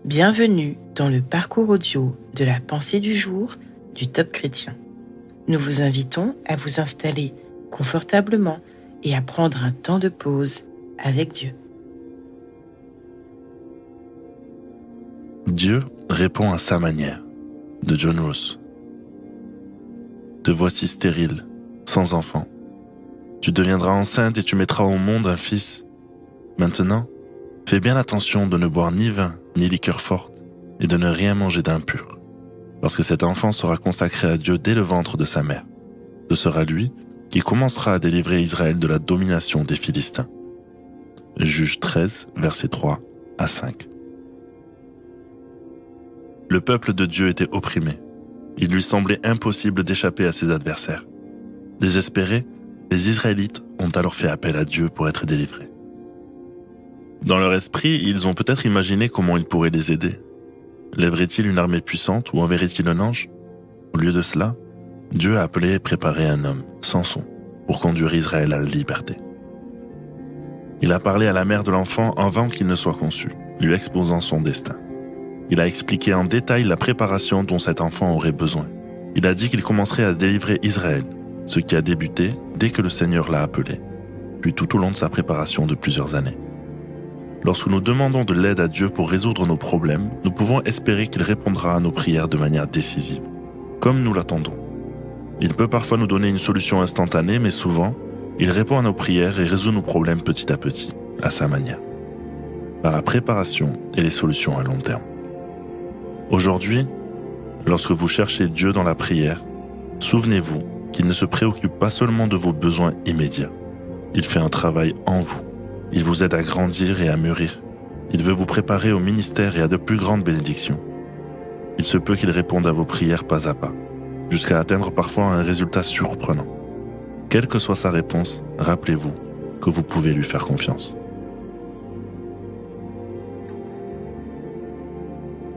Bienvenue dans le parcours audio de la pensée du jour du Top Chrétien. Nous vous invitons à vous installer confortablement et à prendre un temps de pause avec Dieu. Dieu répond à sa manière, de John Ross. Te voici stérile, sans enfant. Tu deviendras enceinte et tu mettras au monde un fils. Maintenant, fais bien attention de ne boire ni vin, ni liqueur forte, et de ne rien manger d'impur, parce que cet enfant sera consacré à Dieu dès le ventre de sa mère. Ce sera lui qui commencera à délivrer Israël de la domination des Philistins. Juges 13, versets 3 à 5. Le peuple de Dieu était opprimé. Il lui semblait impossible d'échapper à ses adversaires. Désespérés, les Israélites ont alors fait appel à Dieu pour être délivrés. Dans leur esprit, ils ont peut-être imaginé comment il pourrait les aider. Lèverait-il une armée puissante ou enverrait-il un ange? Au lieu de cela, Dieu a appelé et préparé un homme, Samson, pour conduire Israël à la liberté. Il a parlé à la mère de l'enfant avant qu'il ne soit conçu, lui exposant son destin. Il a expliqué en détail la préparation dont cet enfant aurait besoin. Il a dit qu'il commencerait à délivrer Israël, ce qui a débuté dès que le Seigneur l'a appelé, puis tout au long de sa préparation de plusieurs années. Lorsque nous demandons de l'aide à Dieu pour résoudre nos problèmes, nous pouvons espérer qu'il répondra à nos prières de manière décisive, comme nous l'attendons. Il peut parfois nous donner une solution instantanée, mais souvent, il répond à nos prières et résout nos problèmes petit à petit, à sa manière, par la préparation et les solutions à long terme. Aujourd'hui, lorsque vous cherchez Dieu dans la prière, souvenez-vous qu'il ne se préoccupe pas seulement de vos besoins immédiats. Il fait un travail en vous. Il vous aide à grandir et à mûrir. Il veut vous préparer au ministère et à de plus grandes bénédictions. Il se peut qu'il réponde à vos prières pas à pas, jusqu'à atteindre parfois un résultat surprenant. Quelle que soit sa réponse, rappelez-vous que vous pouvez lui faire confiance.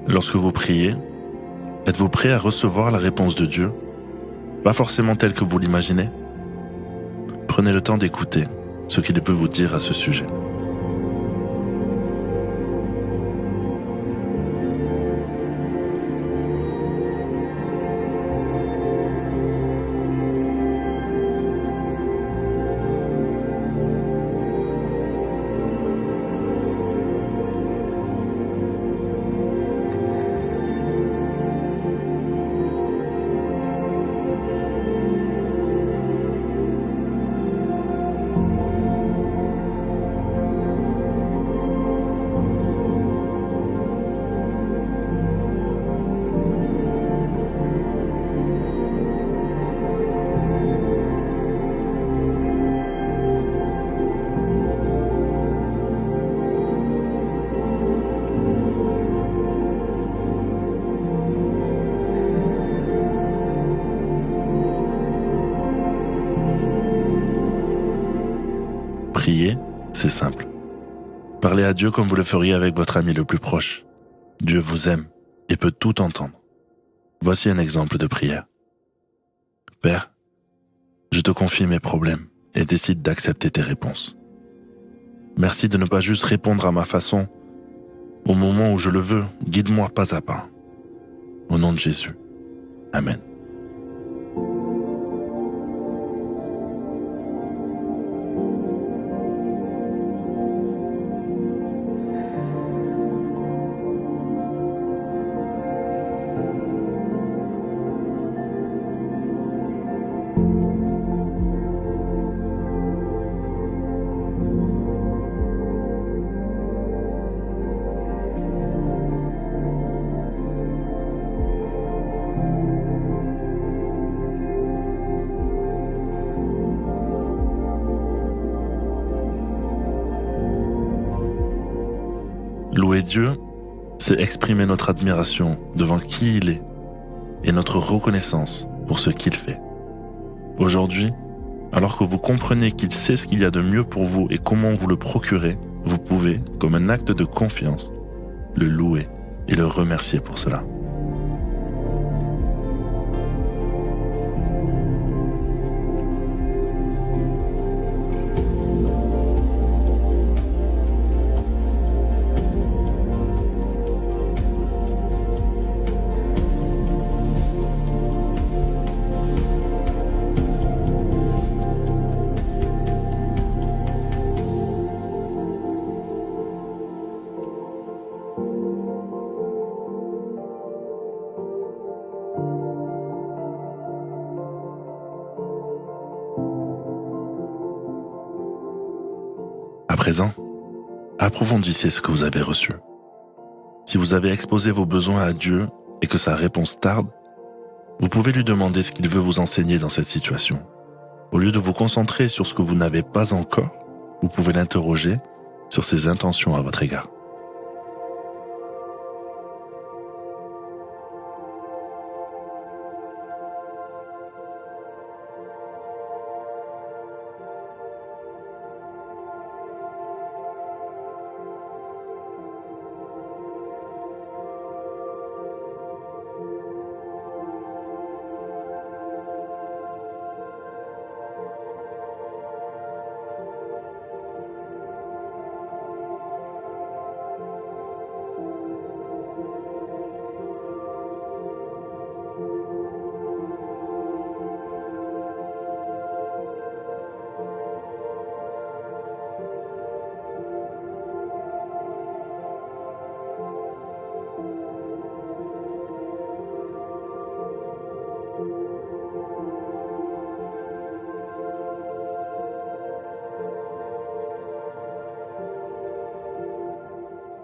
Lorsque vous priez, êtes-vous prêt à recevoir la réponse de Dieu? Pas forcément telle que vous l'imaginez. Prenez le temps d'écouter ce qu'il veut vous dire à ce sujet. Prier, c'est simple. Parlez à Dieu comme vous le feriez avec votre ami le plus proche. Dieu vous aime et peut tout entendre. Voici un exemple de prière. Père, je te confie mes problèmes et décide d'accepter tes réponses. Merci de ne pas juste répondre à ma façon. Au moment où je le veux, guide-moi pas à pas. Au nom de Jésus. Amen. Louer Dieu, c'est exprimer notre admiration devant qui il est et notre reconnaissance pour ce qu'il fait. Aujourd'hui, alors que vous comprenez qu'il sait ce qu'il y a de mieux pour vous et comment vous le procurer, vous pouvez, comme un acte de confiance, le louer et le remercier pour cela. présent, approfondissez ce que vous avez reçu. Si vous avez exposé vos besoins à Dieu et que sa réponse tarde, vous pouvez lui demander ce qu'il veut vous enseigner dans cette situation. Au lieu de vous concentrer sur ce que vous n'avez pas encore, vous pouvez l'interroger sur ses intentions à votre égard.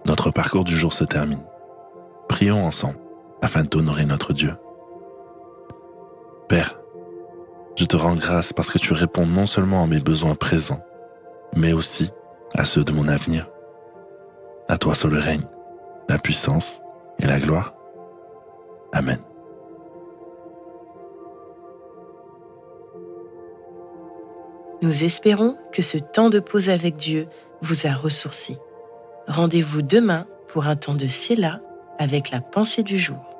Notre parcours du jour se termine. Prions ensemble afin d'honorer notre Dieu. Père, je te rends grâce parce que tu réponds non seulement à mes besoins présents, mais aussi à ceux de mon avenir. À toi seul le règne, la puissance et la gloire. Amen. Nous espérons que ce temps de pause avec Dieu vous a ressourci. Rendez-vous demain pour un temps de Séla avec la pensée du jour.